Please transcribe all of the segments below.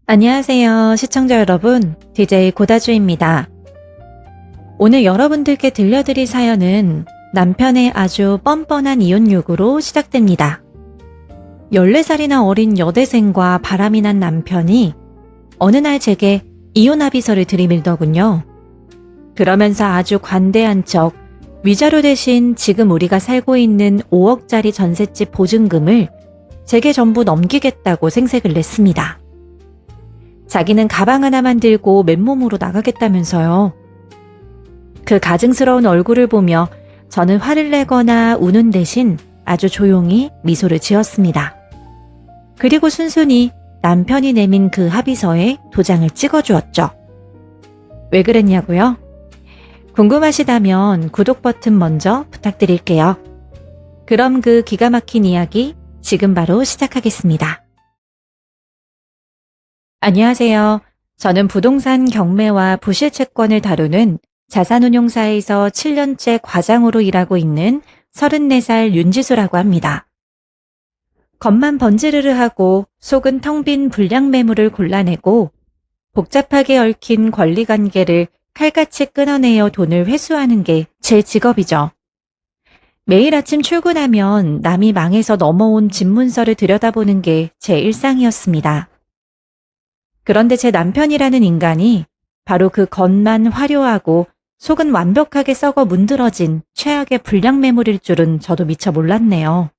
안녕하세요, 시청자 여러분. DJ 고다주입니다. 오늘 여러분들께 들려드릴 사연은 남편의 아주 뻔뻔한 이혼 요구로 시작됩니다. 14살이나 어린 여대생과 바람이 난 남편이 어느 날 제게 이혼 합의서를 들이밀더군요. 그러면서 아주 관대한 척 위자료 대신 지금 우리가 살고 있는 5억짜리 전셋집 보증금을 제게 전부 넘기겠다고 생색을 냈습니다. 자기는 가방 하나만 들고 맨몸으로 나가겠다면서요. 그 가증스러운 얼굴을 보며 저는 화를 내거나 우는 대신 아주 조용히 미소를 지었습니다. 그리고 순순히 남편이 내민 그 합의서에 도장을 찍어주었죠. 왜 그랬냐고요? 궁금하시다면 구독 버튼 먼저 부탁드릴게요. 그럼 그 기가 막힌 이야기 지금 바로 시작하겠습니다. 안녕하세요. 저는 부동산 경매와 부실채권을 다루는 자산운용사에서 7년째 과장으로 일하고 있는 34살 윤지수라고 합니다. 겉만 번지르르 하고 속은 텅 빈 불량 매물을 골라내고 복잡하게 얽힌 권리관계를 칼같이 끊어내어 돈을 회수하는 게 제 직업이죠. 매일 아침 출근하면 남이 망해서 넘어온 집문서를 들여다보는 게 제 일상이었습니다. 그런데 제 남편이라는 인간이 바로 그 겉만 화려하고 속은 완벽하게 썩어 문드러진 최악의 불량 매물일 줄은 저도 미처 몰랐네요.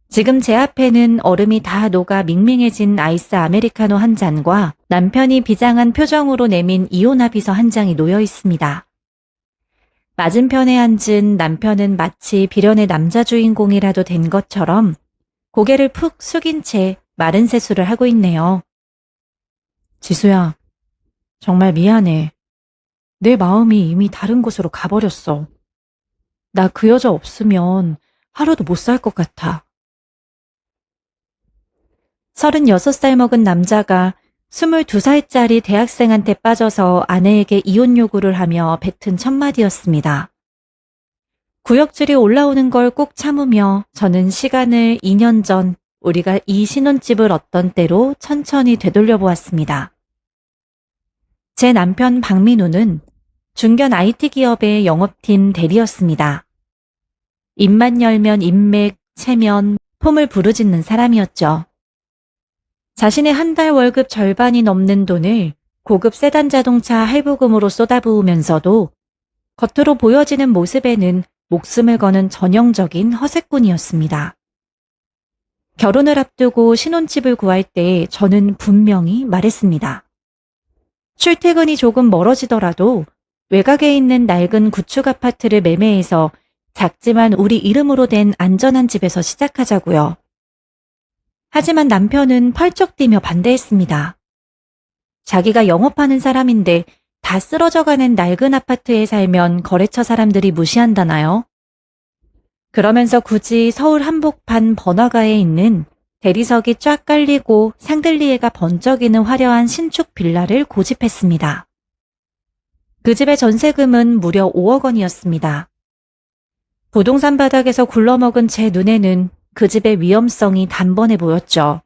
지금 제 앞에는 얼음이 다 녹아 밍밍해진 아이스 아메리카노 한 잔과 남편이 비장한 표정으로 내민 이혼 합의서 한 장이 놓여 있습니다. 맞은편에 앉은 남편은 마치 비련의 남자 주인공이라도 된 것처럼 고개를 푹 숙인 채 마른 세수를 하고 있네요. 지수야, 정말 미안해. 내 마음이 이미 다른 곳으로 가버렸어. 나 그 여자 없으면 하루도 못 살 것 같아. 36살 먹은 남자가 22살짜리 대학생한테 빠져서 아내에게 이혼 요구를 하며 뱉은 첫마디였습니다. 구역질이 올라오는 걸 꼭 참으며 저는 시간을 2년 전 우리가 이 신혼집을 얻던 때로 천천히 되돌려 보았습니다. 제 남편 박민우는 중견 IT 기업의 영업팀 대리였습니다. 입만 열면 인맥, 체면, 폼을 부르짖는 사람이었죠. 자신의 한 달 월급 절반이 넘는 돈을 고급 세단 자동차 할부금으로 쏟아부으면서도 겉으로 보여지는 모습에는 목숨을 거는 전형적인 허세꾼이었습니다. 결혼을 앞두고 신혼집을 구할 때 저는 분명히 말했습니다. 출퇴근이 조금 멀어지더라도 외곽에 있는 낡은 구축 아파트를 매매해서 작지만 우리 이름으로 된 안전한 집에서 시작하자고요. 하지만 남편은 펄쩍 뛰며 반대했습니다. 자기가 영업하는 사람인데 다 쓰러져가는 낡은 아파트에 살면 거래처 사람들이 무시한다나요? 그러면서 굳이 서울 한복판 번화가에 있는 대리석이 쫙 깔리고 샹들리에가 번쩍이는 화려한 신축 빌라를 고집했습니다. 그 집의 전세금은 무려 5억 원이었습니다. 부동산 바닥에서 굴러먹은 제 눈에는 그 집의 위험성이 단번에 보였죠.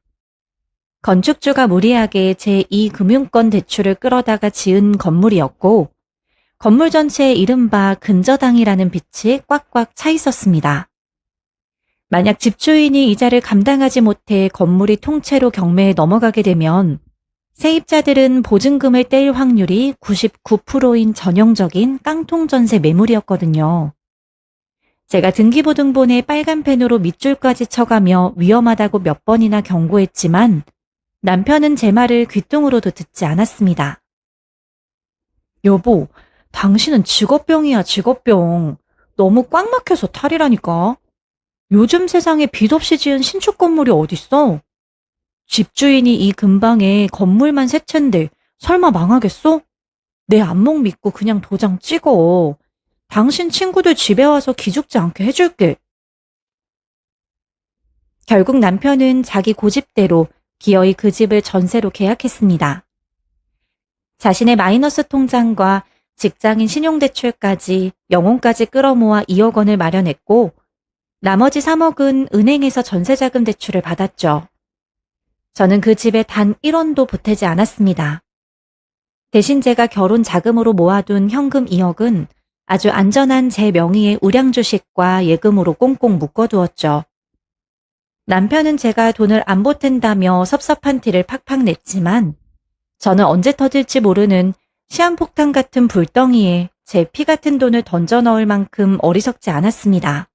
건축주가 무리하게 제2금융권 대출을 끌어다가 지은 건물이었고 건물 전체에 이른바 근저당이라는 빛이 꽉꽉 차 있었습니다. 만약 집주인이 이자를 감당하지 못해 건물이 통째로 경매에 넘어가게 되면 세입자들은 보증금을 떼일 확률이 99%인 전형적인 깡통전세 매물이었거든요. 제가 등기부등본에 빨간 펜으로 밑줄까지 쳐가며 위험하다고 몇 번이나 경고했지만 남편은 제 말을 귓등으로도 듣지 않았습니다. 여보, 당신은 직업병이야, 직업병. 너무 꽉 막혀서 탈이라니까. 요즘 세상에 빚 없이 지은 신축 건물이 어딨어? 집주인이 이 근방에 건물만 세 채인데 설마 망하겠어? 내 안목 믿고 그냥 도장 찍어. 당신 친구들 집에 와서 기죽지 않게 해줄게. 결국 남편은 자기 고집대로 기어이 그 집을 전세로 계약했습니다. 자신의 마이너스 통장과 직장인 신용대출까지 영혼까지 끌어모아 2억 원을 마련했고 나머지 3억은 은행에서 전세자금 대출을 받았죠. 저는 그 집에 단 1원도 보태지 않았습니다. 대신 제가 결혼 자금으로 모아둔 현금 2억은 아주 안전한 제 명의의 우량 주식과 예금으로 꽁꽁 묶어두었죠. 남편은 제가 돈을 안 보탠다며 섭섭한 티를 팍팍 냈지만 저는 언제 터질지 모르는 시한폭탄 같은 불덩이에 제 피 같은 돈을 던져 넣을 만큼 어리석지 않았습니다.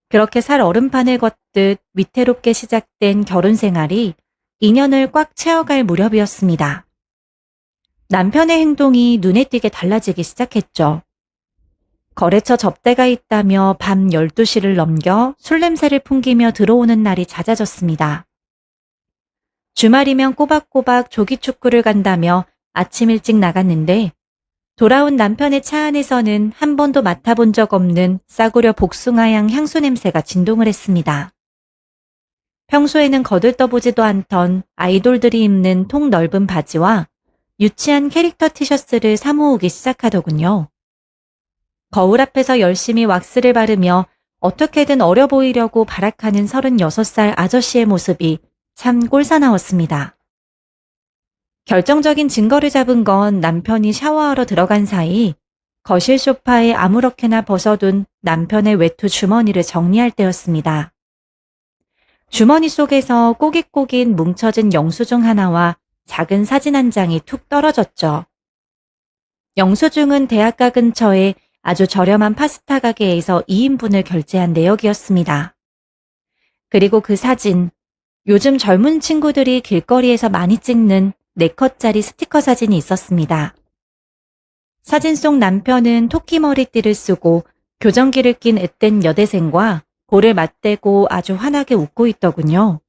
그렇게 살 얼음판을 걷듯 위태롭게 시작된 결혼 생활이 2년을 꽉 채워갈 무렵이었습니다. 남편의 행동이 눈에 띄게 달라지기 시작했죠. 거래처 접대가 있다며 밤 12시를 넘겨 술 냄새를 풍기며 들어오는 날이 잦아졌습니다. 주말이면 꼬박꼬박 조기축구를 간다며 아침 일찍 나갔는데 돌아온 남편의 차 안에서는 한 번도 맡아본 적 없는 싸구려 복숭아향 향수 냄새가 진동을 했습니다. 평소에는 거들떠보지도 않던 아이돌들이 입는 통 넓은 바지와 유치한 캐릭터 티셔츠를 사 모으기 시작하더군요. 거울 앞에서 열심히 왁스를 바르며 어떻게든 어려 보이려고 발악하는 36살 아저씨의 모습이 참 꼴사나웠습니다. 결정적인 증거를 잡은 건 남편이 샤워하러 들어간 사이 거실 소파에 아무렇게나 벗어둔 남편의 외투 주머니를 정리할 때였습니다. 주머니 속에서 꼬깃꼬깃 뭉쳐진 영수증 하나와 작은 사진 한 장이 툭 떨어졌죠. 영수증은 대학가 근처에 아주 저렴한 파스타 가게에서 2인분을 결제한 내역이었습니다. 그리고 그 사진, 요즘 젊은 친구들이 길거리에서 많이 찍는 4컷짜리 스티커 사진이 있었습니다. 사진 속 남편은 토끼 머리띠를 쓰고 교정기를 낀 앳된 여대생과 볼을 맞대고 아주 환하게 웃고 있더군요.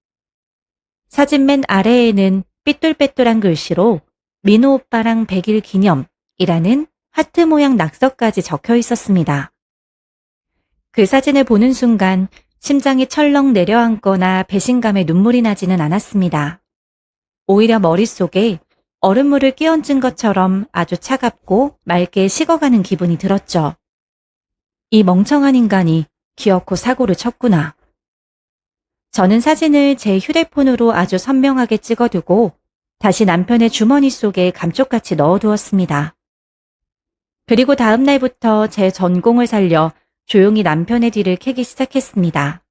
사진 맨 아래에는 삐뚤빼뚤한 글씨로 민호 오빠랑 100일 기념이라는 하트 모양 낙서까지 적혀 있었습니다. 그 사진을 보는 순간 심장이 철렁 내려앉거나 배신감에 눈물이 나지는 않았습니다. 오히려 머릿속에 얼음물을 끼얹은 것처럼 아주 차갑고 맑게 식어가는 기분이 들었죠. 이 멍청한 인간이 기어코 사고를 쳤구나. 저는 사진을 제 휴대폰으로 아주 선명하게 찍어두고 다시 남편의 주머니 속에 감쪽같이 넣어두었습니다. 그리고 다음 날부터 제 전공을 살려 조용히 남편의 뒤를 캐기 시작했습니다.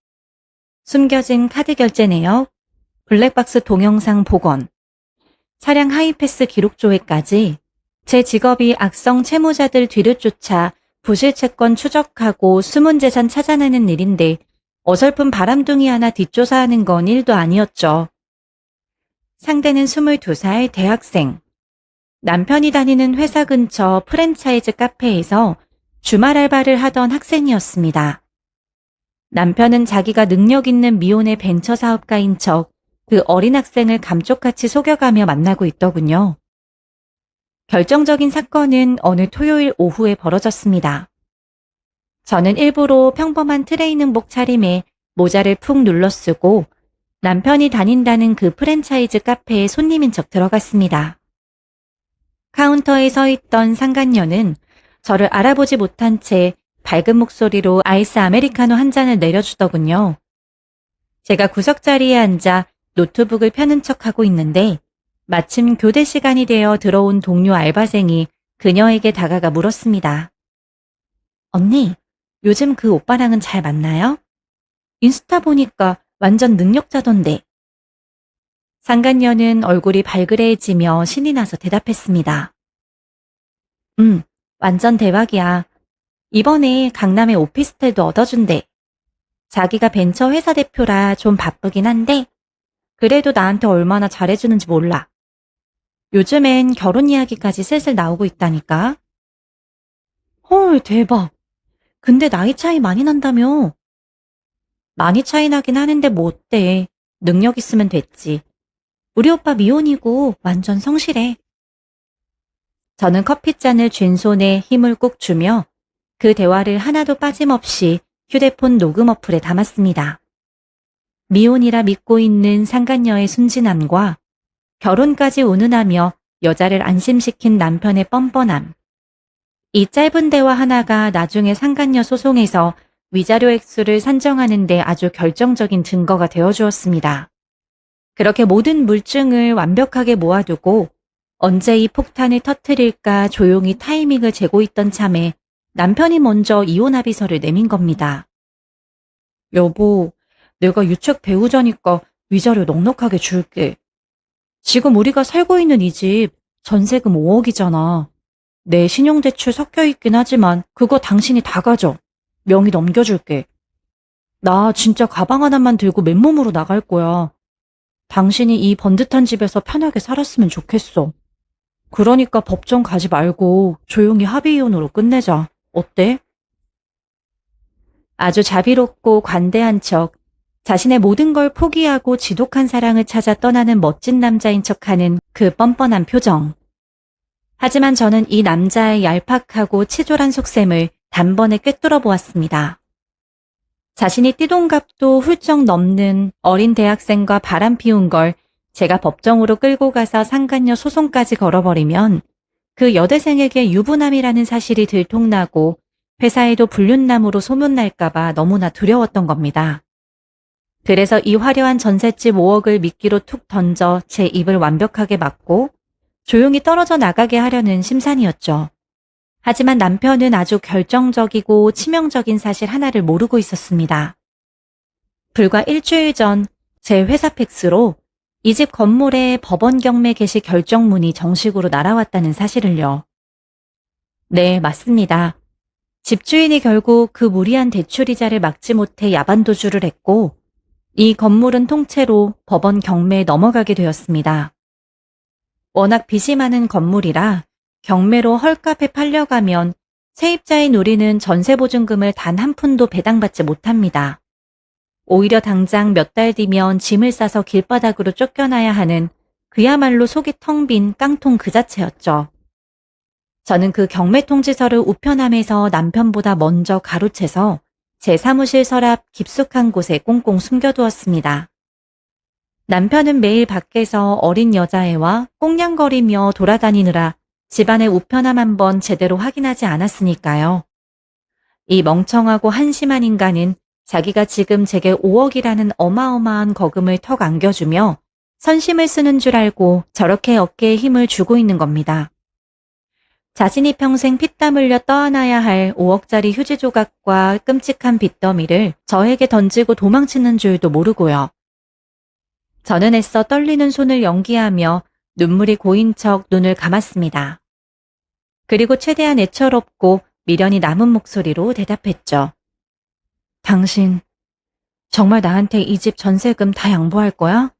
숨겨진 카드 결제 내역, 블랙박스 동영상 복원, 차량 하이패스 기록 조회까지 제 직업이 악성 채무자들 뒤를 쫓아 부실 채권 추적하고 숨은 재산 찾아내는 일인데 어설픈 바람둥이 하나 뒷조사하는 건 일도 아니었죠. 상대는 22살 대학생. 남편이 다니는 회사 근처 프랜차이즈 카페에서 주말 알바를 하던 학생이었습니다. 남편은 자기가 능력 있는 미혼의 벤처 사업가인 척 그 어린 학생을 감쪽같이 속여가며 만나고 있더군요. 결정적인 사건은 어느 토요일 오후에 벌어졌습니다. 저는 일부러 평범한 트레이닝복 차림에 모자를 푹 눌러 쓰고 남편이 다닌다는 그 프랜차이즈 카페에 손님인 척 들어갔습니다. 카운터에 서 있던 상간녀는 저를 알아보지 못한 채 밝은 목소리로 아이스 아메리카노 한 잔을 내려주더군요. 제가 구석자리에 앉아 노트북을 펴는 척하고 있는데 마침 교대 시간이 되어 들어온 동료 알바생이 그녀에게 다가가 물었습니다. 언니, 요즘 그 오빠랑은 잘 만나요? 인스타 보니까 완전 능력자던데. 상간녀는 얼굴이 발그레해지며 신이 나서 대답했습니다. 완전 대박이야. 이번에 강남에 오피스텔도 얻어준대. 자기가 벤처 회사 대표라 좀 바쁘긴 한데 그래도 나한테 얼마나 잘해주는지 몰라. 요즘엔 결혼 이야기까지 슬슬 나오고 있다니까. 헐, 대박. 근데 나이 차이 많이 난다며. 많이 차이 나긴 하는데 뭐 어때. 능력 있으면 됐지. 우리 오빠 미혼이고 완전 성실해. 저는 커피잔을 쥔 손에 힘을 꾹 주며 그 대화를 하나도 빠짐없이 휴대폰 녹음 어플에 담았습니다. 미혼이라 믿고 있는 상간녀의 순진함과 결혼까지 운운하며 여자를 안심시킨 남편의 뻔뻔함. 이 짧은 대화 하나가 나중에 상간녀 소송에서 위자료 액수를 산정하는 데 아주 결정적인 증거가 되어주었습니다. 그렇게 모든 물증을 완벽하게 모아두고 언제 이 폭탄을 터뜨릴까 조용히 타이밍을 재고 있던 참에 남편이 먼저 이혼 합의서를 내민 겁니다. 여보, 내가 유책 배우자니까 위자료 넉넉하게 줄게. 지금 우리가 살고 있는 이 집 전세금 5억이잖아. 내 신용대출 섞여 있긴 하지만 그거 당신이 다 가져. 명의 넘겨줄게. 나 진짜 가방 하나만 들고 맨몸으로 나갈 거야. 당신이 이 번듯한 집에서 편하게 살았으면 좋겠어. 그러니까 법정 가지 말고 조용히 합의 이혼으로 끝내자. 어때? 아주 자비롭고 관대한 척, 자신의 모든 걸 포기하고 지독한 사랑을 찾아 떠나는 멋진 남자인 척하는 그 뻔뻔한 표정. 하지만 저는 이 남자의 얄팍하고 치졸한 속셈을 단번에 꿰뚫어 보았습니다. 자신이 띠동갑도 훌쩍 넘는 어린 대학생과 바람 피운 걸 제가 법정으로 끌고 가서 상간녀 소송까지 걸어버리면 그 여대생에게 유부남이라는 사실이 들통나고 회사에도 불륜남으로 소문날까봐 너무나 두려웠던 겁니다. 그래서 이 화려한 전셋집 5억을 미끼로 툭 던져 제 입을 완벽하게 막고 조용히 떨어져 나가게 하려는 심산이었죠. 하지만 남편은 아주 결정적이고 치명적인 사실 하나를 모르고 있었습니다. 불과 일주일 전 제 회사 팩스로 이 집 건물에 법원 경매 개시 결정문이 정식으로 날아왔다는 사실을요. 네, 맞습니다. 집주인이 결국 그 무리한 대출이자를 막지 못해 야반도주를 했고 이 건물은 통째로 법원 경매에 넘어가게 되었습니다. 워낙 빚이 많은 건물이라 경매로 헐값에 팔려가면 세입자인 우리는 전세보증금을 단 한 푼도 배당받지 못합니다. 오히려 당장 몇 달 뒤면 짐을 싸서 길바닥으로 쫓겨나야 하는 그야말로 속이 텅 빈 깡통 그 자체였죠. 저는 그 경매 통지서를 우편함에서 남편보다 먼저 가로채서 제 사무실 서랍 깊숙한 곳에 꽁꽁 숨겨두었습니다. 남편은 매일 밖에서 어린 여자애와 꽁냥거리며 돌아다니느라 집안의 우편함 한번 제대로 확인하지 않았으니까요. 이 멍청하고 한심한 인간은 자기가 지금 제게 5억이라는 어마어마한 거금을 턱 안겨주며 선심을 쓰는 줄 알고 저렇게 어깨에 힘을 주고 있는 겁니다. 자신이 평생 피땀 흘려 떠안아야 할 5억짜리 휴지 조각과 끔찍한 빚더미를 저에게 던지고 도망치는 줄도 모르고요. 저는 애써 떨리는 손을 연기하며 눈물이 고인 척 눈을 감았습니다. 그리고 최대한 애처롭고 미련이 남은 목소리로 대답했죠. 당신 정말 나한테 이 집 전세금 다 양보할 거야?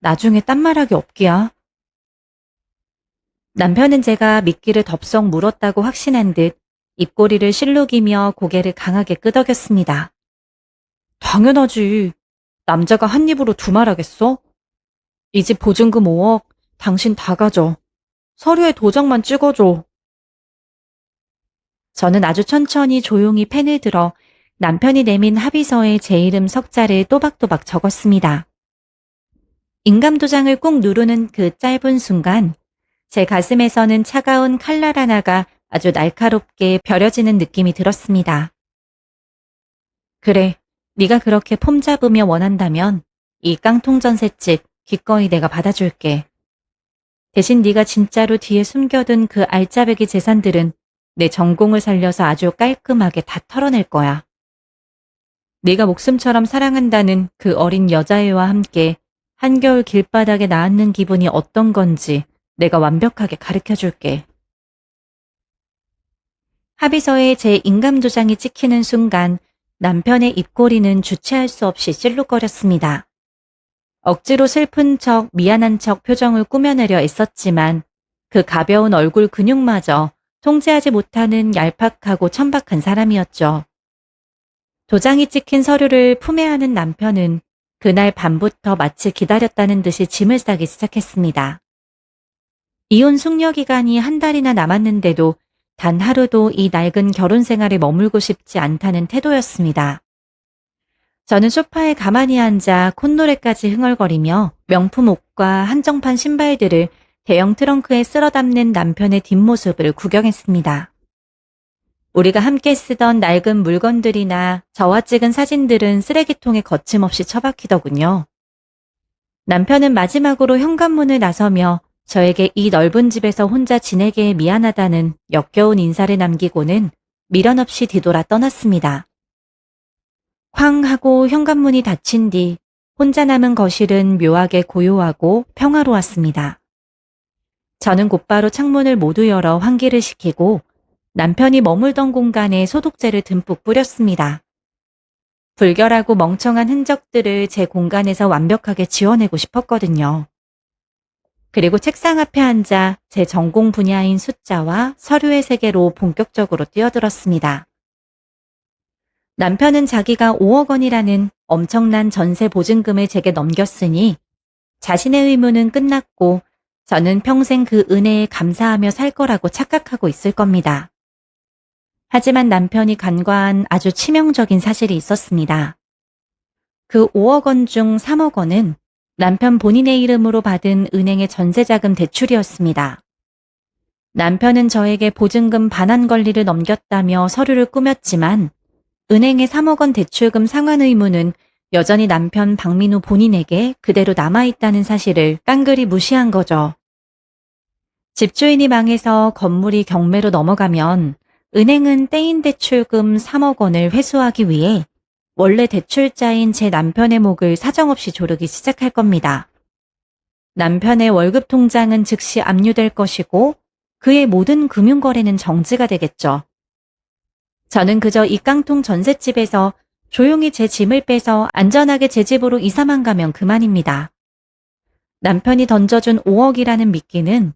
나중에 딴말하기 없기야. 남편은 제가 미끼를 덥석 물었다고 확신한 듯 입꼬리를 실룩이며 고개를 강하게 끄덕였습니다. 당연하지. 남자가 한 입으로 두 말 하겠어? 이 집 보증금 5억 당신 다 가져. 서류에 도장만 찍어줘. 저는 아주 천천히 조용히 펜을 들어 남편이 내민 합의서에 제 이름 석자를 또박또박 적었습니다. 인감도장을 꾹 누르는 그 짧은 순간 제 가슴에서는 차가운 칼날 하나가 아주 날카롭게 벼려지는 느낌이 들었습니다. 그래, 네가 그렇게 폼 잡으며 원한다면 이 깡통전셋집 기꺼이 내가 받아줄게. 대신 네가 진짜로 뒤에 숨겨둔 그 알짜배기 재산들은 내 전공을 살려서 아주 깔끔하게 다 털어낼 거야. 네가 목숨처럼 사랑한다는 그 어린 여자애와 함께 한겨울 길바닥에 나앉는 기분이 어떤 건지 내가 완벽하게 가르쳐줄게. 합의서에 제 인감도장이 찍히는 순간 남편의 입꼬리는 주체할 수 없이 찔룩거렸습니다. 억지로 슬픈 척 미안한 척 표정을 꾸며내려 애썼지만 그 가벼운 얼굴 근육마저 통제하지 못하는 얄팍하고 천박한 사람이었죠. 도장이 찍힌 서류를 품에 안은 남편은 그날 밤부터 마치 기다렸다는 듯이 짐을 싸기 시작했습니다. 이혼 숙려 기간이 한 달이나 남았는데도 단 하루도 이 낡은 결혼 생활에 머물고 싶지 않다는 태도였습니다. 저는 소파에 가만히 앉아 콧노래까지 흥얼거리며 명품 옷과 한정판 신발들을 대형 트렁크에 쓸어 담는 남편의 뒷모습을 구경했습니다. 우리가 함께 쓰던 낡은 물건들이나 저와 찍은 사진들은 쓰레기통에 거침없이 처박히더군요. 남편은 마지막으로 현관문을 나서며 저에게 이 넓은 집에서 혼자 지내게 미안하다는 역겨운 인사를 남기고는 미련 없이 뒤돌아 떠났습니다. 쾅 하고 현관문이 닫힌 뒤 혼자 남은 거실은 묘하게 고요하고 평화로웠습니다. 저는 곧바로 창문을 모두 열어 환기를 시키고 남편이 머물던 공간에 소독제를 듬뿍 뿌렸습니다. 불결하고 멍청한 흔적들을 제 공간에서 완벽하게 지워내고 싶었거든요. 그리고 책상 앞에 앉아 제 전공 분야인 숫자와 서류의 세계로 본격적으로 뛰어들었습니다. 남편은 자기가 5억 원이라는 엄청난 전세 보증금을 제게 넘겼으니 자신의 의무는 끝났고 저는 평생 그 은혜에 감사하며 살 거라고 착각하고 있을 겁니다. 하지만 남편이 간과한 아주 치명적인 사실이 있었습니다. 그 5억 원 중 3억 원은 남편 본인의 이름으로 받은 은행의 전세자금 대출이었습니다. 남편은 저에게 보증금 반환 권리를 넘겼다며 서류를 꾸몄지만 은행의 3억 원 대출금 상환 의무는 여전히 남편 박민우 본인에게 그대로 남아있다는 사실을 깡그리 무시한 거죠. 집주인이 망해서 건물이 경매로 넘어가면 은행은 떼인 대출금 3억 원을 회수하기 위해 원래 대출자인 제 남편의 목을 사정없이 조르기 시작할 겁니다. 남편의 월급 통장은 즉시 압류될 것이고 그의 모든 금융거래는 정지가 되겠죠. 저는 그저 이 깡통 전셋집에서 조용히 제 짐을 빼서 안전하게 제 집으로 이사만 가면 그만입니다. 남편이 던져준 5억이라는 미끼는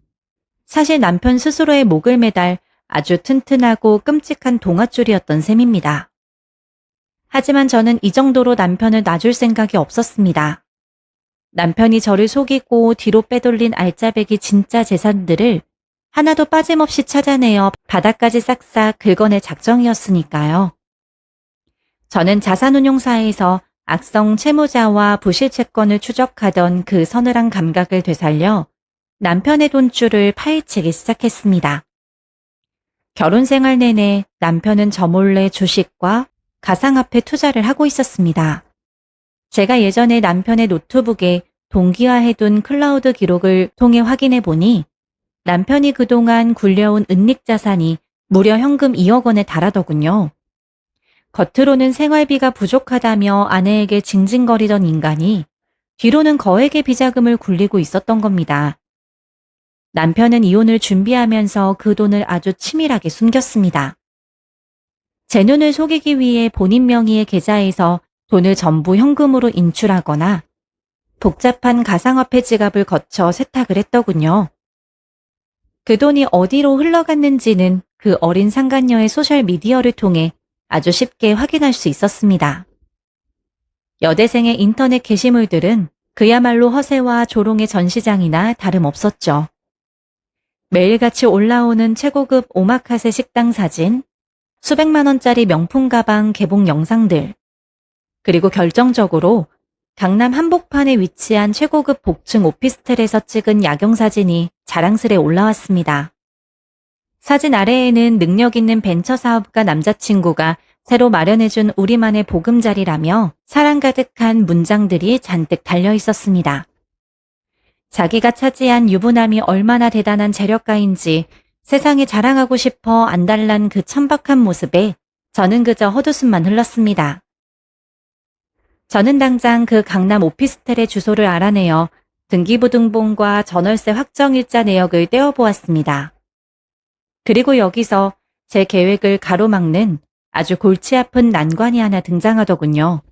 사실 남편 스스로의 목을 매달 아주 튼튼하고 끔찍한 동아줄이었던 셈입니다. 하지만 저는 이 정도로 남편을 놔줄 생각이 없었습니다. 남편이 저를 속이고 뒤로 빼돌린 알짜배기 진짜 재산들을 하나도 빠짐없이 찾아내어 바닥까지 싹싹 긁어낼 작정이었으니까요. 저는 자산운용사에서 악성 채무자와 부실 채권을 추적하던 그 서늘한 감각을 되살려 남편의 돈줄을 파헤치기 시작했습니다. 결혼 생활 내내 남편은 저 몰래 주식과 가상화폐 투자를 하고 있었습니다. 제가 예전에 남편의 노트북에 동기화해둔 클라우드 기록을 통해 확인해 보니 남편이 그동안 굴려온 은닉 자산이 무려 현금 2억 원에 달하더군요. 겉으로는 생활비가 부족하다며 아내에게 징징거리던 인간이 뒤로는 거액의 비자금을 굴리고 있었던 겁니다. 남편은 이혼을 준비하면서 그 돈을 아주 치밀하게 숨겼습니다. 제 눈을 속이기 위해 본인 명의의 계좌에서 돈을 전부 현금으로 인출하거나 복잡한 가상화폐 지갑을 거쳐 세탁을 했더군요. 그 돈이 어디로 흘러갔는지는 그 어린 상간녀의 소셜미디어를 통해 아주 쉽게 확인할 수 있었습니다. 여대생의 인터넷 게시물들은 그야말로 허세와 조롱의 전시장이나 다름없었죠. 매일같이 올라오는 최고급 오마카세 식당 사진, 수백만 원짜리 명품 가방 개봉 영상들, 그리고 결정적으로 강남 한복판에 위치한 최고급 복층 오피스텔에서 찍은 야경 사진이 자랑스레 올라왔습니다. 사진 아래에는 능력 있는 벤처 사업가 남자친구가 새로 마련해준 우리만의 보금자리라며 사랑 가득한 문장들이 잔뜩 달려 있었습니다. 자기가 차지한 유부남이 얼마나 대단한 재력가인지 세상에 자랑하고 싶어 안달난 그 천박한 모습에 저는 그저 헛웃음만 흘렀습니다. 저는 당장 그 강남 오피스텔의 주소를 알아내어 등기부등본과 전월세 확정일자 내역을 떼어보았습니다. 그리고 여기서 제 계획을 가로막는 아주 골치 아픈 난관이 하나 등장하더군요.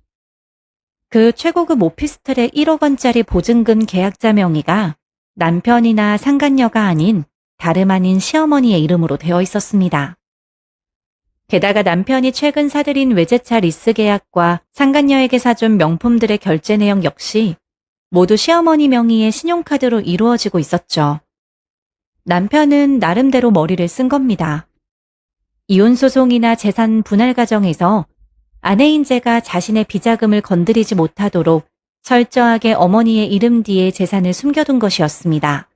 그 최고급 오피스텔의 1억 원짜리 보증금 계약자 명의가 남편이나 상간녀가 아닌 다름 아닌 시어머니의 이름으로 되어 있었습니다. 게다가 남편이 최근 사들인 외제차 리스 계약과 상간녀에게 사준 명품들의 결제 내역 역시 모두 시어머니 명의의 신용카드로 이루어지고 있었죠. 남편은 나름대로 머리를 쓴 겁니다. 이혼소송이나 재산 분할 과정에서 아내인 제가 자신의 비자금을 건드리지 못하도록 철저하게 어머니의 이름 뒤에 재산을 숨겨둔 것이었습니다.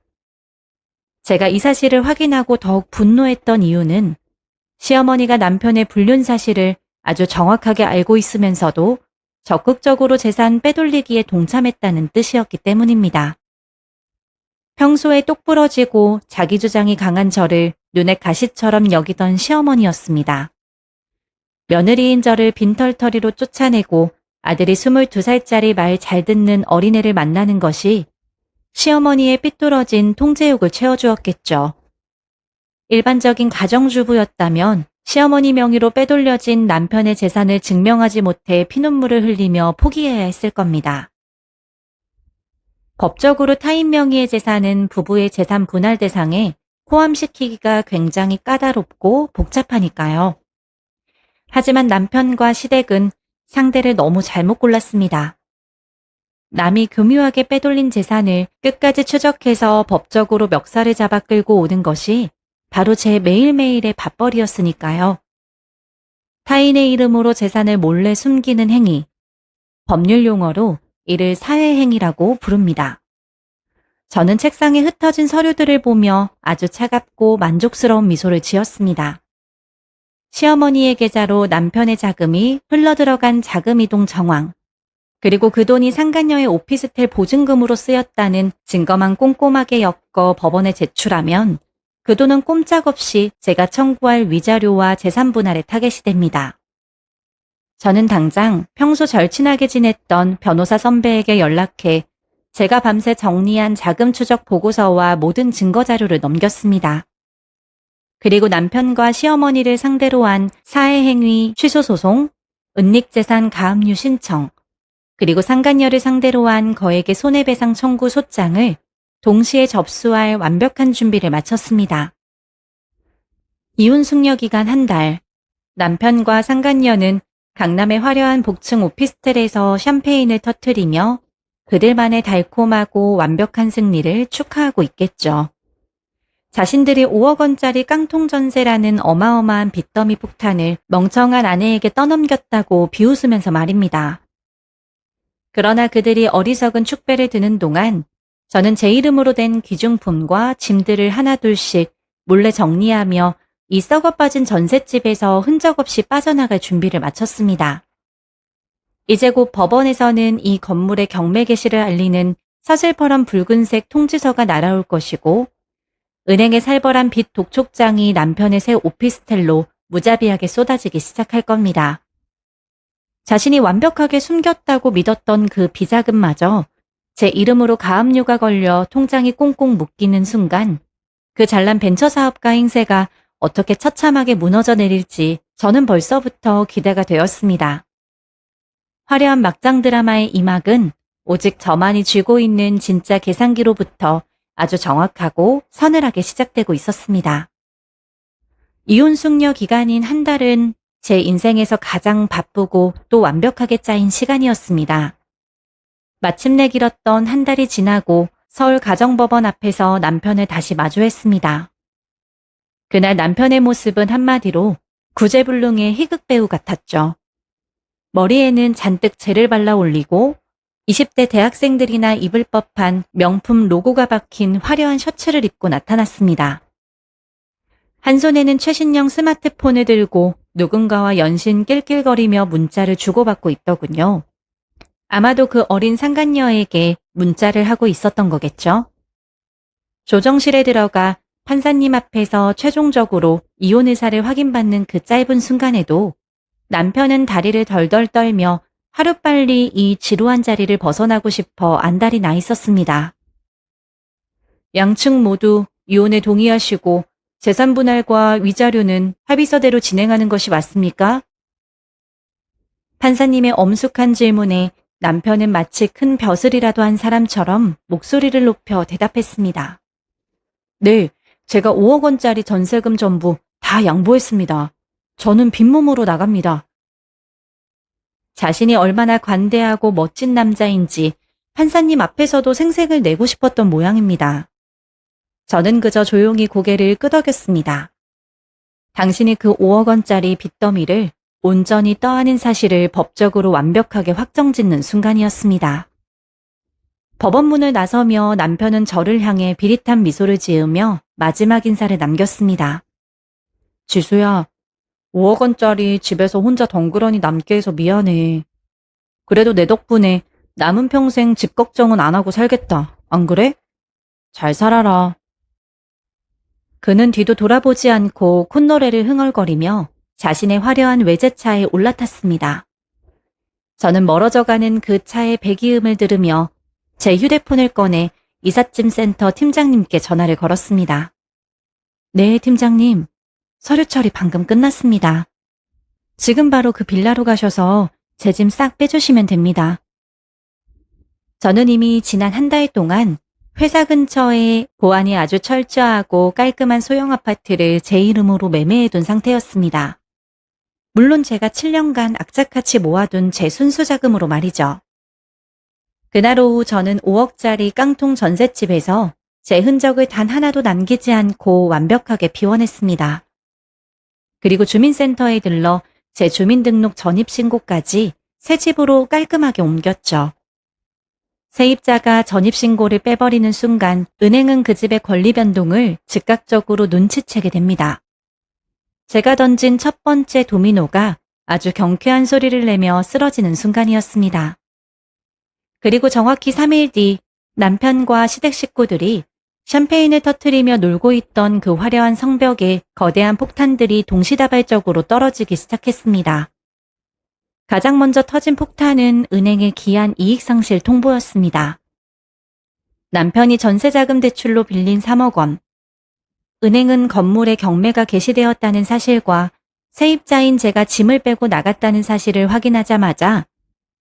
제가 이 사실을 확인하고 더욱 분노했던 이유는 시어머니가 남편의 불륜 사실을 아주 정확하게 알고 있으면서도 적극적으로 재산 빼돌리기에 동참했다는 뜻이었기 때문입니다. 평소에 똑부러지고 자기 주장이 강한 저를 눈에 가시처럼 여기던 시어머니였습니다. 며느리인 저를 빈털터리로 쫓아내고 아들이 22살짜리 말 잘 듣는 어린애를 만나는 것이 시어머니의 삐뚤어진 통제욕을 채워주었겠죠. 일반적인 가정주부였다면 시어머니 명의로 빼돌려진 남편의 재산을 증명하지 못해 피눈물을 흘리며 포기해야 했을 겁니다. 법적으로 타인 명의의 재산은 부부의 재산 분할 대상에 포함시키기가 굉장히 까다롭고 복잡하니까요. 하지만 남편과 시댁은 상대를 너무 잘못 골랐습니다. 남이 교묘하게 빼돌린 재산을 끝까지 추적해서 법적으로 멱살을 잡아 끌고 오는 것이 바로 제 매일매일의 밥벌이였으니까요. 타인의 이름으로 재산을 몰래 숨기는 행위, 법률 용어로 이를 사회행위라고 부릅니다. 저는 책상에 흩어진 서류들을 보며 아주 차갑고 만족스러운 미소를 지었습니다. 시어머니의 계좌로 남편의 자금이 흘러들어간 자금이동 정황, 그리고 그 돈이 상간녀의 오피스텔 보증금으로 쓰였다는 증거만 꼼꼼하게 엮어 법원에 제출하면 그 돈은 꼼짝없이 제가 청구할 위자료와 재산 분할에 타겟이 됩니다. 저는 당장 평소 절친하게 지냈던 변호사 선배에게 연락해 제가 밤새 정리한 자금 추적 보고서와 모든 증거 자료를 넘겼습니다. 그리고 남편과 시어머니를 상대로 한 사회행위 취소소송, 은닉재산 가압류 신청, 그리고 상간녀를 상대로 한 거액의 손해배상 청구 소장을 동시에 접수할 완벽한 준비를 마쳤습니다. 이혼 숙려 기간 한 달, 남편과 상간녀는 강남의 화려한 복층 오피스텔에서 샴페인을 터뜨리며 그들만의 달콤하고 완벽한 승리를 축하하고 있겠죠. 자신들이 5억 원짜리 깡통 전세라는 어마어마한 빚더미 폭탄을 멍청한 아내에게 떠넘겼다고 비웃으면서 말입니다. 그러나 그들이 어리석은 축배를 드는 동안 저는 제 이름으로 된 귀중품과 짐들을 하나둘씩 몰래 정리하며 이 썩어빠진 전셋집에서 흔적 없이 빠져나갈 준비를 마쳤습니다. 이제 곧 법원에서는 이 건물의 경매 개시를 알리는 서슬퍼런 붉은색 통지서가 날아올 것이고 은행의 살벌한 빚 독촉장이 남편의 새 오피스텔로 무자비하게 쏟아지기 시작할 겁니다. 자신이 완벽하게 숨겼다고 믿었던 그 비자금마저 제 이름으로 가압류가 걸려 통장이 꽁꽁 묶이는 순간 그 잘난 벤처사업가 행세가 어떻게 처참하게 무너져 내릴지 저는 벌써부터 기대가 되었습니다. 화려한 막장 드라마의 이 막은 오직 저만이 쥐고 있는 진짜 계산기로부터 아주 정확하고 서늘하게 시작되고 있었습니다. 이혼 숙려 기간인 한 달은 제 인생에서 가장 바쁘고 또 완벽하게 짜인 시간이었습니다. 마침내 길었던 한 달이 지나고 서울 가정법원 앞에서 남편을 다시 마주했습니다. 그날 남편의 모습은 한마디로 구제불능의 희극배우 같았죠. 머리에는 잔뜩 젤을 발라 올리고 20대 대학생들이나 입을 법한 명품 로고가 박힌 화려한 셔츠를 입고 나타났습니다. 한 손에는 최신형 스마트폰을 들고 누군가와 연신 낄낄거리며 문자를 주고받고 있더군요. 아마도 그 어린 상간녀에게 문자를 하고 있었던 거겠죠. 조정실에 들어가 판사님 앞에서 최종적으로 이혼 의사를 확인받는 그 짧은 순간에도 남편은 다리를 덜덜 떨며 하루빨리 이 지루한 자리를 벗어나고 싶어 안달이 나 있었습니다. 양측 모두 이혼에 동의하시고 재산 분할과 위자료는 합의서대로 진행하는 것이 맞습니까? 판사님의 엄숙한 질문에 남편은 마치 큰 벼슬이라도 한 사람처럼 목소리를 높여 대답했습니다. 네, 제가 5억 원짜리 전세금 전부 다 양보했습니다. 저는 빈몸으로 나갑니다. 자신이 얼마나 관대하고 멋진 남자인지 판사님 앞에서도 생색을 내고 싶었던 모양입니다. 저는 그저 조용히 고개를 끄덕였습니다. 당신이 그 5억 원짜리 빚더미를 온전히 떠안은 사실을 법적으로 완벽하게 확정짓는 순간이었습니다. 법원 문을 나서며 남편은 저를 향해 비릿한 미소를 지으며 마지막 인사를 남겼습니다. 지수야, 5억 원짜리 집에서 혼자 덩그러니 남게 해서 미안해. 그래도 내 덕분에 남은 평생 집 걱정은 안 하고 살겠다. 안 그래? 잘 살아라. 그는 뒤도 돌아보지 않고 콧노래를 흥얼거리며 자신의 화려한 외제차에 올라탔습니다. 저는 멀어져가는 그 차의 배기음을 들으며 제 휴대폰을 꺼내 이삿짐 센터 팀장님께 전화를 걸었습니다. 네, 팀장님. 서류 처리 방금 끝났습니다. 지금 바로 그 빌라로 가셔서 제 짐 싹 빼주시면 됩니다. 저는 이미 지난 한 달 동안 회사 근처에 보안이 아주 철저하고 깔끔한 소형 아파트를 제 이름으로 매매해둔 상태였습니다. 물론 제가 7년간 악착같이 모아둔 제 순수 자금으로 말이죠. 그날 오후 저는 5억짜리 깡통 전셋집에서 제 흔적을 단 하나도 남기지 않고 완벽하게 비워냈습니다. 그리고 주민센터에 들러 제 주민등록 전입신고까지 새 집으로 깔끔하게 옮겼죠. 세입자가 전입신고를 빼버리는 순간 은행은 그 집의 권리 변동을 즉각적으로 눈치채게 됩니다. 제가 던진 첫 번째 도미노가 아주 경쾌한 소리를 내며 쓰러지는 순간이었습니다. 그리고 정확히 3일 뒤 남편과 시댁 식구들이 샴페인을 터뜨리며 놀고 있던 그 화려한 성벽에 거대한 폭탄들이 동시다발적으로 떨어지기 시작했습니다. 가장 먼저 터진 폭탄은 은행의 기한 이익상실 통보였습니다. 남편이 전세자금 대출로 빌린 3억 원. 은행은 건물에 경매가 게시되었다는 사실과 세입자인 제가 짐을 빼고 나갔다는 사실을 확인하자마자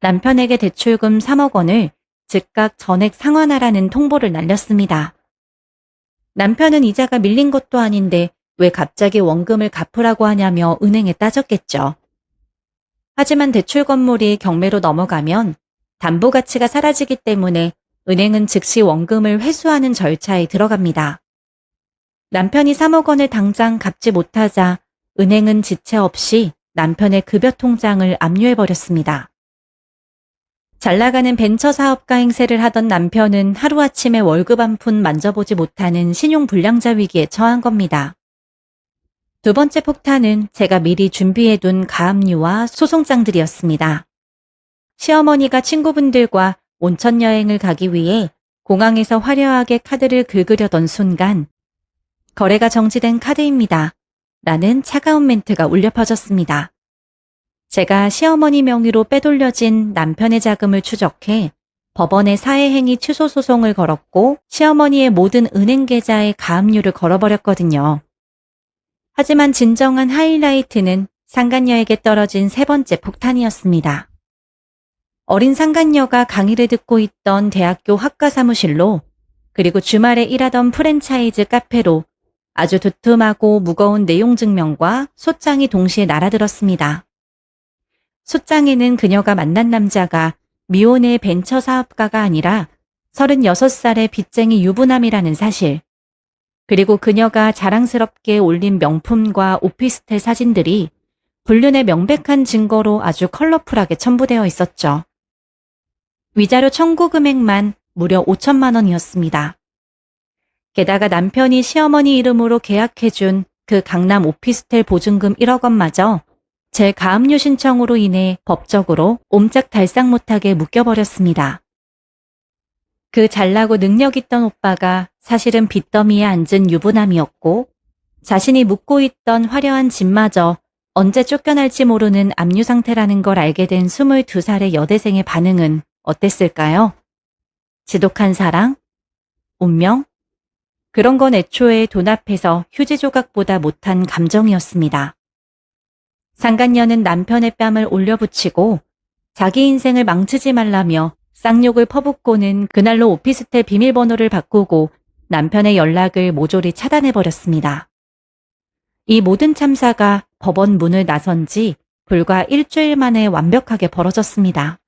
남편에게 대출금 3억 원을 즉각 전액 상환하라는 통보를 날렸습니다. 남편은 이자가 밀린 것도 아닌데 왜 갑자기 원금을 갚으라고 하냐며 은행에 따졌겠죠. 하지만 대출 건물이 경매로 넘어가면 담보 가치가 사라지기 때문에 은행은 즉시 원금을 회수하는 절차에 들어갑니다. 남편이 3억 원을 당장 갚지 못하자 은행은 지체 없이 남편의 급여 통장을 압류해버렸습니다. 잘나가는 벤처 사업가 행세를 하던 남편은 하루아침에 월급 한 푼 만져보지 못하는 신용불량자 위기에 처한 겁니다. 두 번째 폭탄은 제가 미리 준비해둔 가압류와 소송장들이었습니다. 시어머니가 친구분들과 온천 여행을 가기 위해 공항에서 화려하게 카드를 긁으려던 순간 거래가 정지된 카드입니다. 라는 차가운 멘트가 울려 퍼졌습니다. 제가 시어머니 명의로 빼돌려진 남편의 자금을 추적해 법원에 사회행위 취소 소송을 걸었고 시어머니의 모든 은행 계좌에 가압류를 걸어버렸거든요. 하지만 진정한 하이라이트는 상간녀에게 떨어진 세 번째 폭탄이었습니다. 어린 상간녀가 강의를 듣고 있던 대학교 학과 사무실로 그리고 주말에 일하던 프랜차이즈 카페로 아주 두툼하고 무거운 내용 증명과 소장이 동시에 날아들었습니다. 소장에는 그녀가 만난 남자가 미혼의 벤처 사업가가 아니라 36살의 빚쟁이 유부남이라는 사실, 그리고 그녀가 자랑스럽게 올린 명품과 오피스텔 사진들이 불륜의 명백한 증거로 아주 컬러풀하게 첨부되어 있었죠. 위자료 청구 금액만 무려 5천만 원이었습니다. 게다가 남편이 시어머니 이름으로 계약해준 그 강남 오피스텔 보증금 1억 원마저 제 가압류 신청으로 인해 법적으로 옴짝달싹 못하게 묶여버렸습니다. 그 잘나고 능력 있던 오빠가 사실은 빚더미에 앉은 유부남이었고 자신이 묵고 있던 화려한 집마저 언제 쫓겨날지 모르는 압류 상태라는 걸 알게 된 22살의 여대생의 반응은 어땠을까요? 지독한 사랑? 운명? 그런 건 애초에 돈 앞에서 휴지 조각보다 못한 감정이었습니다. 상간녀는 남편의 뺨을 올려붙이고 자기 인생을 망치지 말라며 쌍욕을 퍼붓고는 그날로 오피스텔 비밀번호를 바꾸고 남편의 연락을 모조리 차단해버렸습니다. 이 모든 참사가 법원 문을 나선 지 불과 일주일 만에 완벽하게 벌어졌습니다.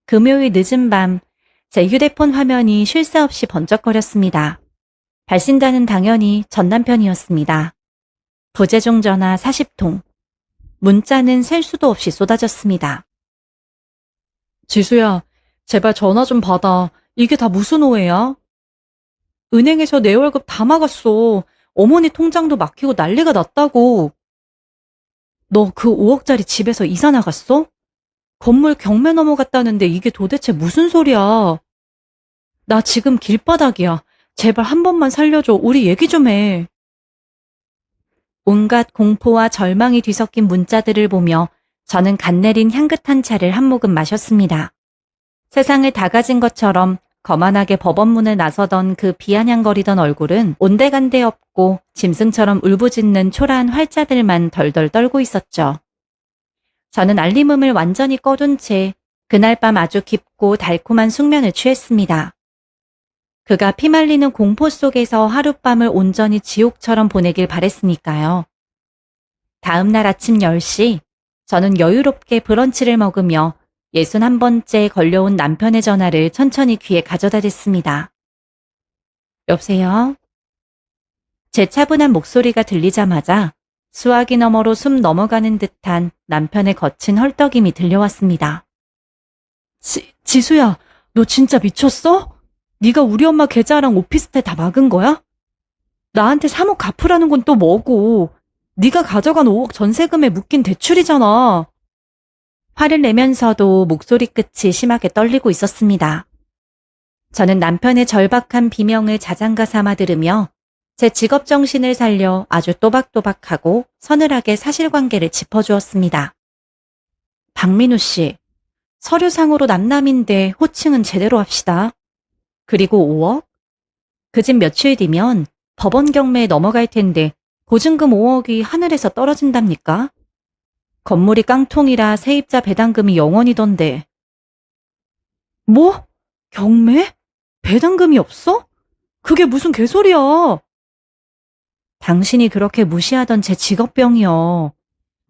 금요일 늦은 밤 제 휴대폰 화면이 쉴 새 없이 번쩍거렸습니다. 발신자는 당연히 전 남편이었습니다. 부재중 전화 40통. 문자는 셀 수도 없이 쏟아졌습니다. 지수야, 제발 전화 좀 받아. 이게 다 무슨 오해야? 은행에서 내 월급 다 막았어. 어머니 통장도 막히고 난리가 났다고. 너 그 5억짜리 집에서 이사 나갔어? 건물 경매 넘어갔다는데 이게 도대체 무슨 소리야? 나 지금 길바닥이야. 제발 한 번만 살려줘. 우리 얘기 좀 해. 온갖 공포와 절망이 뒤섞인 문자들을 보며 저는 간 내린 향긋한 차를 한 모금 마셨습니다. 세상을 다 가진 것처럼 거만하게 법원문을 나서던 그 비아냥거리던 얼굴은 온데간데 없고 짐승처럼 울부짖는 초라한 활자들만 덜덜 떨고 있었죠. 저는 알림음을 완전히 꺼둔 채 그날 밤 아주 깊고 달콤한 숙면을 취했습니다. 그가 피말리는 공포 속에서 하룻밤을 온전히 지옥처럼 보내길 바랬으니까요. 다음 날 아침 10시, 저는 여유롭게 브런치를 먹으며 61번째 걸려온 남편의 전화를 천천히 귀에 가져다 댔습니다. 여보세요? 제 차분한 목소리가 들리자마자 수화기 너머로 숨 넘어가는 듯한 남편의 거친 헐떡임이 들려왔습니다. 지수야, 너 진짜 미쳤어? 네가 우리 엄마 계좌랑 오피스텔 다 막은 거야? 나한테 3억 갚으라는 건 또 뭐고? 네가 가져간 5억 전세금에 묶인 대출이잖아. 화를 내면서도 목소리 끝이 심하게 떨리고 있었습니다. 저는 남편의 절박한 비명을 자장가 삼아 들으며 제 직업 정신을 살려 아주 또박또박하고 서늘하게 사실관계를 짚어주었습니다. 박민우 씨, 서류상으로 남남인데 호칭은 제대로 합시다. 그리고 5억? 그 집 며칠 뒤면 법원 경매에 넘어갈 텐데 보증금 5억이 하늘에서 떨어진답니까? 건물이 깡통이라 세입자 배당금이 0원이던데. 뭐? 경매? 배당금이 없어? 그게 무슨 개소리야? 당신이 그렇게 무시하던 제 직업병이요.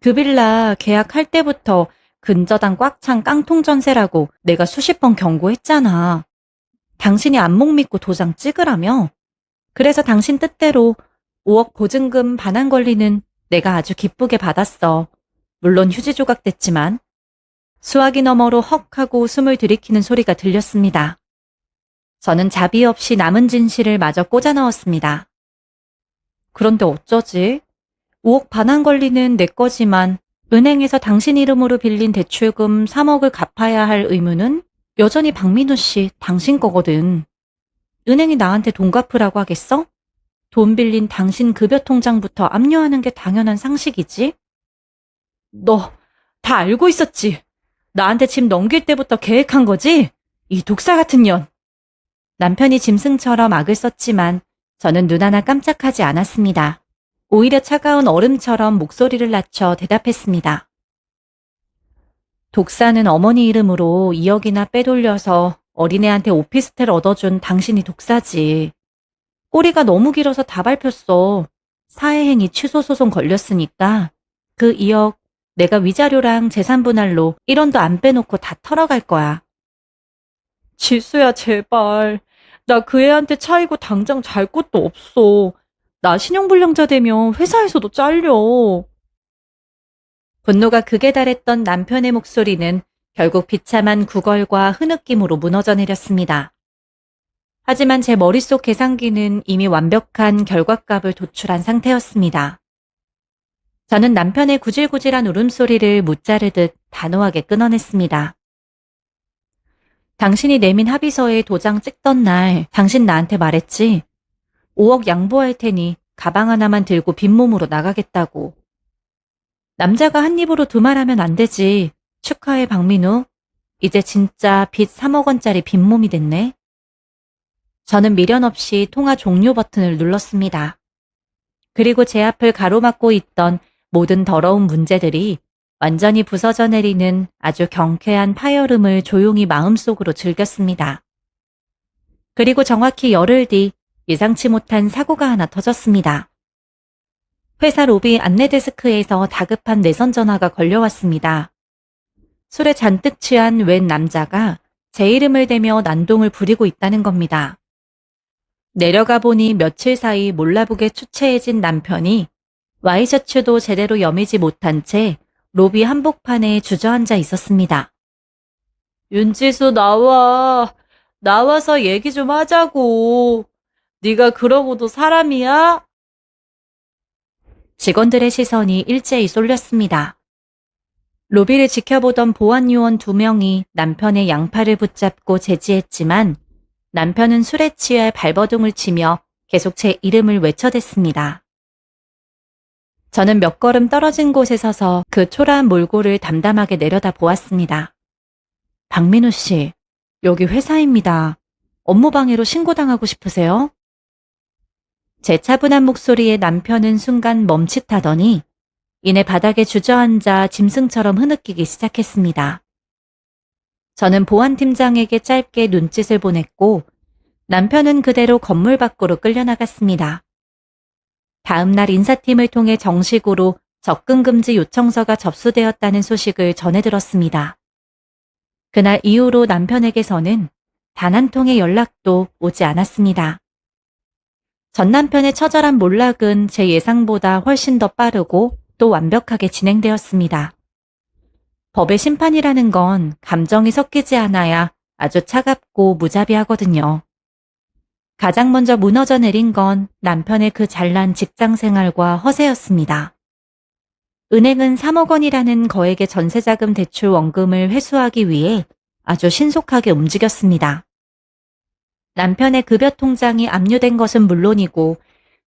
그 빌라 계약할 때부터 근저당 꽉 찬 깡통 전세라고 내가 수십 번 경고했잖아. 당신이 안목 믿고 도장 찍으라며? 그래서 당신 뜻대로 5억 보증금 반환 권리는 내가 아주 기쁘게 받았어. 물론 휴지 조각 됐지만. 수화기 너머로 헉 하고 숨을 들이키는 소리가 들렸습니다. 저는 자비 없이 남은 진실을 마저 꽂아 넣었습니다. 그런데 어쩌지? 5억 반환 권리는 내 거지만 은행에서 당신 이름으로 빌린 대출금 3억을 갚아야 할 의무는 여전히 박민우 씨 당신 거거든. 은행이 나한테 돈 갚으라고 하겠어? 돈 빌린 당신 급여 통장부터 압류하는 게 당연한 상식이지? 너 다 알고 있었지? 나한테 집 넘길 때부터 계획한 거지? 이 독사 같은 년. 남편이 짐승처럼 악을 썼지만 저는 눈 하나 깜짝하지 않았습니다. 오히려 차가운 얼음처럼 목소리를 낮춰 대답했습니다. 독사는 어머니 이름으로 2억이나 빼돌려서 어린애한테 오피스텔 얻어준 당신이 독사지. 꼬리가 너무 길어서 다 밟혔어. 사회행위 취소 소송 걸렸으니까 그 2억 내가 위자료랑 재산분할로 1원도 안 빼놓고 다 털어갈 거야. 지수야 제발. 나 그 애한테 차이고 당장 잘 곳도 없어. 나 신용불량자 되면 회사에서도 잘려. 분노가 극에 달했던 남편의 목소리는 결국 비참한 구걸과 흐느낌으로 무너져 내렸습니다. 하지만 제 머릿속 계산기는 이미 완벽한 결과값을 도출한 상태였습니다. 저는 남편의 구질구질한 울음소리를 무자르듯 단호하게 끊어냈습니다. 당신이 내민 합의서에 도장 찍던 날 당신 나한테 말했지. 5억 양보할 테니 가방 하나만 들고 빈몸으로 나가겠다고. 남자가 한 입으로 두 말하면 안 되지. 축하해 박민우. 이제 진짜 빚 3억 원짜리 빈몸이 됐네. 저는 미련 없이 통화 종료 버튼을 눌렀습니다. 그리고 제 앞을 가로막고 있던 모든 더러운 문제들이 완전히 부서져 내리는 아주 경쾌한 파열음을 조용히 마음속으로 즐겼습니다. 그리고 정확히 열흘 뒤 예상치 못한 사고가 하나 터졌습니다. 회사 로비 안내데스크에서 다급한 내선 전화가 걸려왔습니다. 술에 잔뜩 취한 웬 남자가 제 이름을 대며 난동을 부리고 있다는 겁니다. 내려가 보니 며칠 사이 몰라보게 추체해진 남편이 와이셔츠도 제대로 여미지 못한 채 로비 한복판에 주저앉아 있었습니다. 윤지수 나와. 나와서 얘기 좀 하자고. 네가 그러고도 사람이야? 직원들의 시선이 일제히 쏠렸습니다. 로비를 지켜보던 보안 요원 2명이 남편의 양팔을 붙잡고 제지했지만 남편은 술에 취해 발버둥을 치며 계속 제 이름을 외쳐댔습니다. 저는 몇 걸음 떨어진 곳에 서서 그 초라한 몰골을 담담하게 내려다 보았습니다. 박민우 씨, 여기 회사입니다. 업무방해로 신고당하고 싶으세요? 제 차분한 목소리에 남편은 순간 멈칫하더니 이내 바닥에 주저앉아 짐승처럼 흐느끼기 시작했습니다. 저는 보안팀장에게 짧게 눈짓을 보냈고 남편은 그대로 건물 밖으로 끌려나갔습니다. 다음 날 인사팀을 통해 정식으로 접근금지 요청서가 접수되었다는 소식을 전해 들었습니다. 그날 이후로 남편에게서는 단 한 통의 연락도 오지 않았습니다. 전 남편의 처절한 몰락은 제 예상보다 훨씬 더 빠르고 또 완벽하게 진행되었습니다. 법의 심판이라는 건 감정이 섞이지 않아야 아주 차갑고 무자비하거든요. 가장 먼저 무너져 내린 건 남편의 그 잘난 직장 생활과 허세였습니다. 은행은 3억 원이라는 거액의 전세자금 대출 원금을 회수하기 위해 아주 신속하게 움직였습니다. 남편의 급여 통장이 압류된 것은 물론이고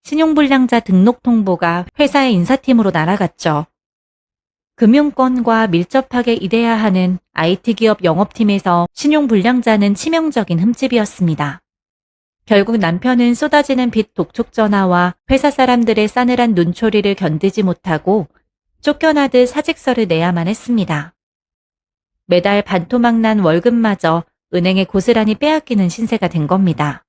신용불량자 등록 통보가 회사의 인사팀으로 날아갔죠. 금융권과 밀접하게 일해야 하는 IT 기업 영업팀에서 신용불량자는 치명적인 흠집이었습니다. 결국 남편은 쏟아지는 빚 독촉 전화와 회사 사람들의 싸늘한 눈초리를 견디지 못하고 쫓겨나듯 사직서를 내야만 했습니다. 매달 반토막 난 월급마저 은행에 고스란히 빼앗기는 신세가 된 겁니다.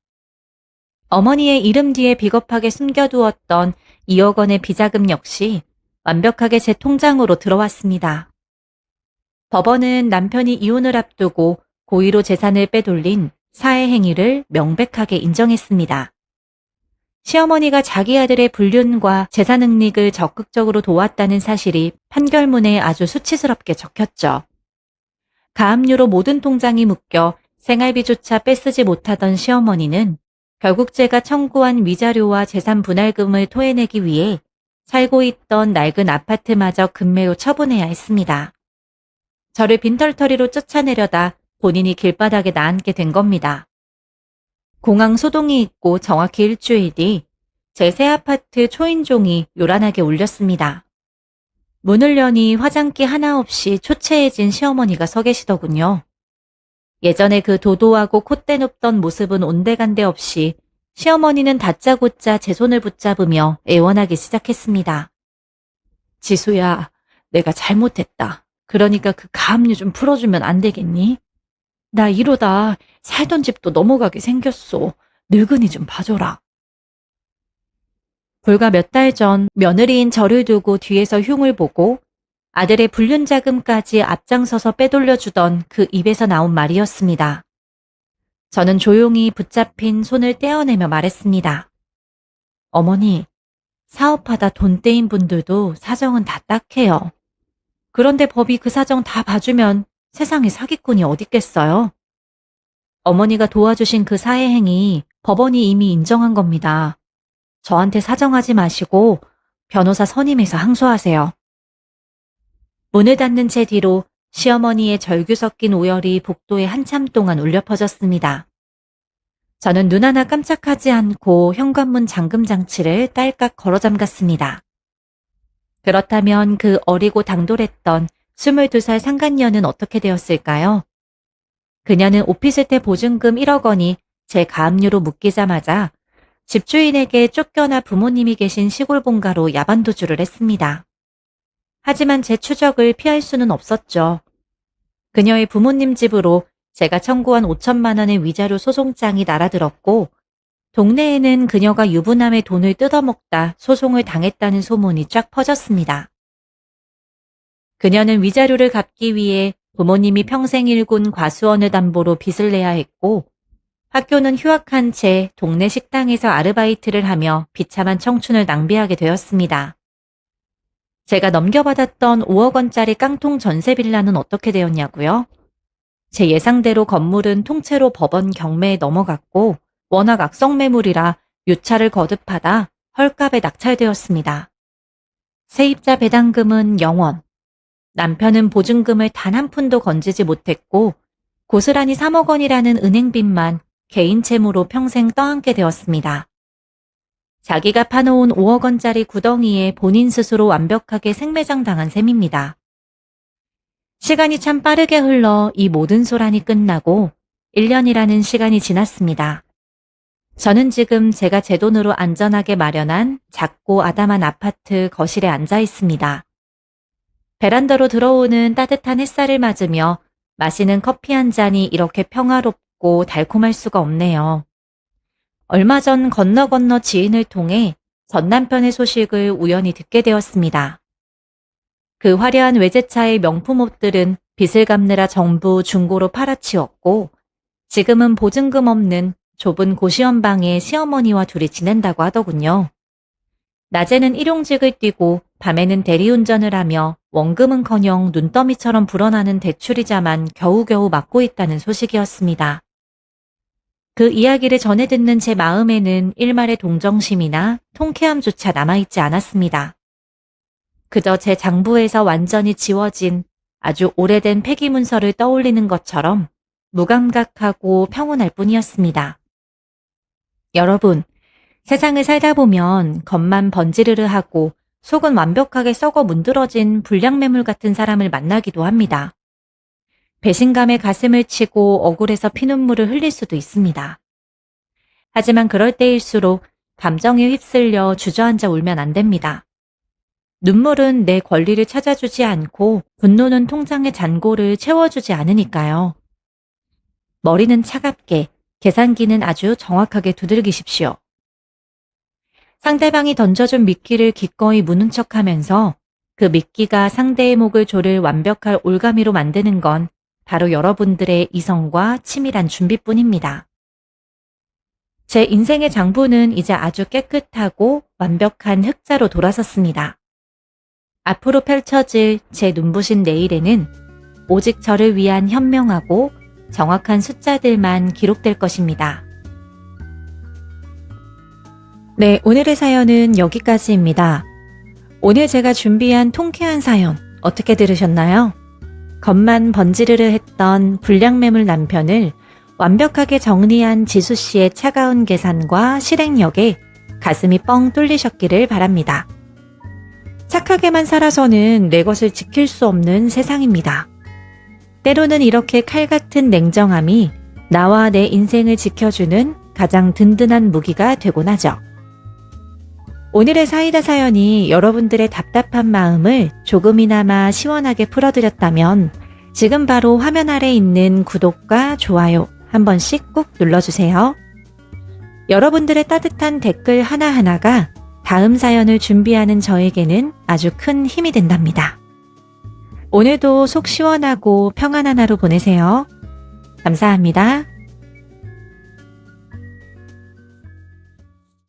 어머니의 이름 뒤에 비겁하게 숨겨두었던 2억 원의 비자금 역시 완벽하게 제 통장으로 들어왔습니다. 법원은 남편이 이혼을 앞두고 고의로 재산을 빼돌린 사회 행위를 명백하게 인정했습니다. 시어머니가 자기 아들의 불륜과 재산 흑닉을 적극적으로 도왔다는 사실이 판결문에 아주 수치스럽게 적혔죠. 가압류로 모든 통장이 묶여 생활비조차 뺏쓰지 못하던 시어머니는 결국 제가 청구한 위자료와 재산 분할금을 토해내기 위해 살고 있던 낡은 아파트마저 금매로 처분해야 했습니다. 저를 빈털터리로 쫓아내려다 본인이 길바닥에 나앉게 된 겁니다. 공항 소동이 있고 정확히 일주일 뒤 제 새 아파트 초인종이 요란하게 울렸습니다. 문을 여니 화장기 하나 없이 초췌해진 시어머니가 서 계시더군요. 예전에 그 도도하고 콧대 높던 모습은 온데간데 없이 시어머니는 다짜고짜 제 손을 붙잡으며 애원하기 시작했습니다. 지수야, 내가 잘못했다. 그러니까 그 가압류 좀 풀어주면 안 되겠니? 나 이러다 살던 집도 넘어가게 생겼어. 늙은이 좀 봐줘라. 불과 몇 달 전 며느리인 저를 두고 뒤에서 흉을 보고 아들의 불륜 자금까지 앞장서서 빼돌려주던 그 입에서 나온 말이었습니다. 저는 조용히 붙잡힌 손을 떼어내며 말했습니다. 어머니, 사업하다 돈 떼인 분들도 사정은 다 딱해요. 그런데 법이 그 사정 다 봐주면 세상에 사기꾼이 어딨겠어요? 어머니가 도와주신 그 사회 행위 법원이 이미 인정한 겁니다. 저한테 사정하지 마시고 변호사 선임해서 항소하세요. 문을 닫는 채 뒤로 시어머니의 절규 섞인 오열이 복도에 한참 동안 울려 퍼졌습니다. 저는 눈 하나 깜짝하지 않고 현관문 잠금 장치를 딸깍 걸어 잠갔습니다. 그렇다면 그 어리고 당돌했던 22살 상간녀는 어떻게 되었을까요? 그녀는 오피스텔 보증금 1억 원이 제 가압류로 묶이자마자 집주인에게 쫓겨나 부모님이 계신 시골 본가로 야반도주를 했습니다. 하지만 제 추적을 피할 수는 없었죠. 그녀의 부모님 집으로 제가 청구한 5천만 원의 위자료 소송장이 날아들었고 동네에는 그녀가 유부남의 돈을 뜯어먹다 소송을 당했다는 소문이 쫙 퍼졌습니다. 그녀는 위자료를 갚기 위해 부모님이 평생 일군 과수원을 담보로 빚을 내야 했고 학교는 휴학한 채 동네 식당에서 아르바이트를 하며 비참한 청춘을 낭비하게 되었습니다. 제가 넘겨받았던 5억 원짜리 깡통 전세 빌라는 어떻게 되었냐고요? 제 예상대로 건물은 통째로 법원 경매에 넘어갔고 워낙 악성 매물이라 유차를 거듭하다 헐값에 낙찰되었습니다. 세입자 배당금은 0원, 남편은 보증금을 단 한 푼도 건지지 못했고 고스란히 3억 원이라는 은행빚만 개인 채무로 평생 떠안게 되었습니다. 자기가 파놓은 5억 원짜리 구덩이에 본인 스스로 완벽하게 생매장 당한 셈입니다. 시간이 참 빠르게 흘러 이 모든 소란이 끝나고 1년이라는 시간이 지났습니다. 저는 지금 제가 제 돈으로 안전하게 마련한 작고 아담한 아파트 거실에 앉아 있습니다. 베란다로 들어오는 따뜻한 햇살을 맞으며 마시는 커피 한 잔이 이렇게 평화롭고 달콤할 수가 없네요. 얼마 전 건너 지인을 통해 전 남편의 소식을 우연히 듣게 되었습니다. 그 화려한 외제차의 명품 옷들은 빚을 갚느라 전부 중고로 팔아치웠고 지금은 보증금 없는 좁은 고시원 방에 시어머니와 둘이 지낸다고 하더군요. 낮에는 일용직을 뛰고 밤에는 대리운전을 하며 원금은커녕 눈더미처럼 불어나는 대출이자만 겨우겨우 막고 있다는 소식이었습니다. 그 이야기를 전해 듣는 제 마음에는 일말의 동정심이나 통쾌함조차 남아있지 않았습니다. 그저 제 장부에서 완전히 지워진 아주 오래된 폐기문서를 떠올리는 것처럼 무감각하고 평온할 뿐이었습니다. 여러분, 세상을 살다 보면 겉만 번지르르 하고 속은 완벽하게 썩어 문드러진 불량매물 같은 사람을 만나기도 합니다. 배신감에 가슴을 치고 억울해서 피눈물을 흘릴 수도 있습니다. 하지만 그럴 때일수록 감정에 휩쓸려 주저앉아 울면 안 됩니다. 눈물은 내 권리를 찾아주지 않고 분노는 통장의 잔고를 채워주지 않으니까요. 머리는 차갑게, 계산기는 아주 정확하게 두들기십시오. 상대방이 던져준 미끼를 기꺼이 무는 척하면서 그 미끼가 상대의 목을 조를 완벽할 올가미로 만드는 건 바로 여러분들의 이성과 치밀한 준비뿐입니다. 제 인생의 장부는 이제 아주 깨끗하고 완벽한 흑자로 돌아섰습니다. 앞으로 펼쳐질 제 눈부신 내일에는 오직 저를 위한 현명하고 정확한 숫자들만 기록될 것입니다. 네, 오늘의 사연은 여기까지입니다. 오늘 제가 준비한 통쾌한 사연 어떻게 들으셨나요? 겉만 번지르르 했던 불량매물 남편을 완벽하게 정리한 지수 씨의 차가운 계산과 실행력에 가슴이 뻥 뚫리셨기를 바랍니다. 착하게만 살아서는 내 것을 지킬 수 없는 세상입니다. 때로는 이렇게 칼 같은 냉정함이 나와 내 인생을 지켜주는 가장 든든한 무기가 되곤 하죠. 오늘의 사이다 사연이 여러분들의 답답한 마음을 조금이나마 시원하게 풀어드렸다면 지금 바로 화면 아래 있는 구독과 좋아요 한 번씩 꼭 눌러주세요. 여러분들의 따뜻한 댓글 하나하나가 다음 사연을 준비하는 저에게는 아주 큰 힘이 된답니다. 오늘도 속 시원하고 평안한 하루 보내세요. 감사합니다.